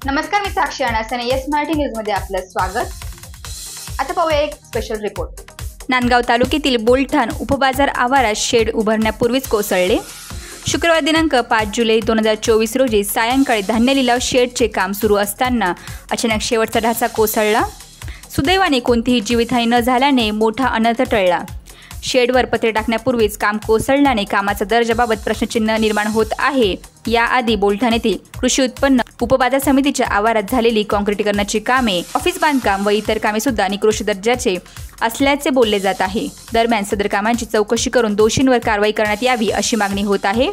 नमस्कार, मी साक्षी अनासने. Yes Marathi news मध्ये आपलं स्वागत. आता पाहूया एक स्पेशल रिपोर्ट. नांदगाव तालुक्यातील बोलठाण उपबाजार आवारात शेड उभारण्यापूर्वीच कोसळले. शुक्रवार दिनांक 5 जुलै 2024 रोजी सायंकाळी धान्य लिलाव शेडचे काम सुरू असताना अचानक शेवटचा ढाचा कोसळला. सुदैवाने कोणतीही जीवितहानी न झाल्याने मोठा अनर्थ टळला. शेडवर पत्रे टाकण्यापूर्वीच काम कोसळल्याने कामाचा दर्जाबाबत प्रश्नचिन्ह निर्माण होत आहे. याआधी बोलठाण येथील कृषी उत्पन्न उपबाजार समितीच्या आवारात झालेली काँक्रिटीकरणाची कामे, ऑफिस बांधकाम व इतर कामे सुद्धा निकृष्ट दर्जाचे असल्याचे बोलले जात आहे. दरम्यान सदर कामांची चौकशी करून दोषींवर कारवाई करण्यात यावी अशी मागणी होत आहे.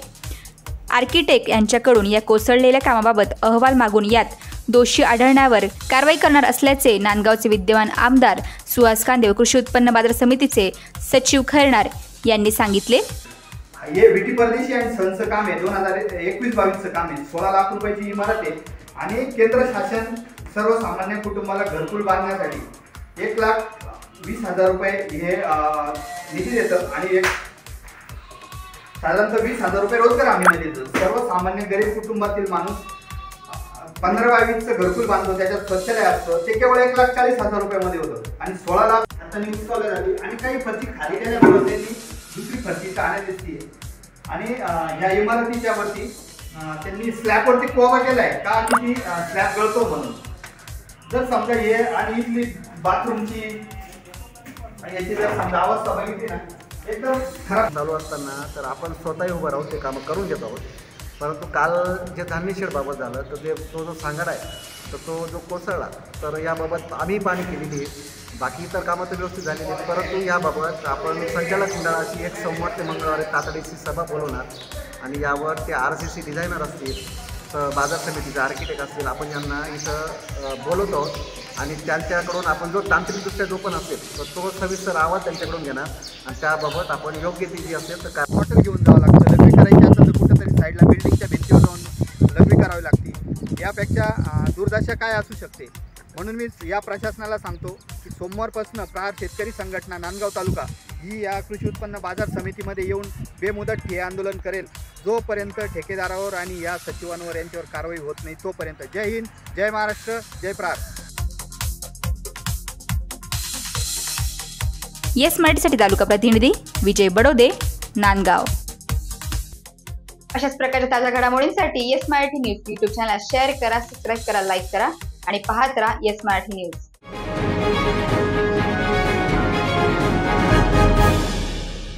आर्किटेक्ट यांच्याकडून या कोसळलेल्या कामाबाबत अहवाल मागून यात दोषी आढळण्यावर कारवाई करणार असल्याचे नांदगावचे विद्यमान आमदार सुहास कांदे व कृषी उत्पन्न बाजार समितीचे सचिव खैरनार यांनी सांगितले. हे विटी परदेशी आणि सनचं काम आहे. 2021-22चं काम आहे. 16 लाख रुपयाची इमारत आहे आणि केंद्र शासन सर्वसामान्य कुटुंबाला घरकुल बांधण्यासाठी 1,20,000 रुपये हे निधी देतं आणि साधारणतः 20,000 रुपये रोजगार हमी देतं. सर्वसामान्य गरीब कुटुंबातील माणूस 15-22चं घरकुल बांधतो, त्याच्यात शौचालय असतं, ते केवळ 1,40,000 रुपयामध्ये होतं आणि 16 लाख आता इन्स्टॉल झाली आणि काही फरची खाली केल्यामुळे त्यांनी दुसरी फरची आणण्यात येते आणि या इमारतीच्या वरती त्यांनी स्लॅबवरती कोबा केलाय का की ती स्लॅब गळतो म्हणून. जर समजा हे आणि इथली बाथरूमची याची जर समजा अवस्था बघितली ना एकदम खराब चालू असताना तर आपण स्वतःही उभं राहून ते कामं करून घेत आहोत. परंतु काल जे धान्य शेडबाबत झालं तर तो जो सांगाडा आहे तर तो जो कोसळला तर याबाबत आम्ही पाहणी केलेली आहे. बाकी इतर कामं तर व्यवस्थित झालेली आहेत, परंतु याबाबत आपण संचालक मंडळाची एक सोमवार ते मंगळवारी तातडीची सभा बोलवणार आणि यावर ते RCC डिझायनर असतील, बाजार समितीचे आर्किटेक्ट असतील, आपण यांना इथं बोलवतो आणि त्यांच्याकडून आपण जो तांत्रिकदृष्ट्या जो पण असेल तर तो सविस्तर अहवाल त्यांच्याकडून घेणार आणि त्याबाबत आपण योग्य ती जी असेल तर काय वॉटर घेऊन जावं लागतं. लग्न करायची असेल तर कुठंतरी साईडला बिल्डिंगच्या भिंतीवर जाऊन लग्न करावी लागते. यापेक्षा दुर्दशा काय असू शकते. म्हणून मी या प्रशासनाला सांगतो की सोमवारपासून प्रहार शेतकरी संघटना नांदगाव तालुका ही या कृषी उत्पन्न बाजार समितीमध्ये येऊन बेमुदत ठिय्या आंदोलन करेल. जोपर्यंत ठेकेदारावर आणि या सचिवांवर यांच्यावर कारवाई होत नाही तोपर्यंत. जय हिंद, जय महाराष्ट्र, जय प्रहार. येस मराठीसाठी तालुका प्रतिनिधी विजय बडोदे, नांदगाव. अशाच प्रकारच्या ताज्या घडामोडींसाठी Yes Marathi news YouTube channel share करा, सबस्क्राईब करा, लाईक करा आणि पाहत राहा येस मराठी न्यूज.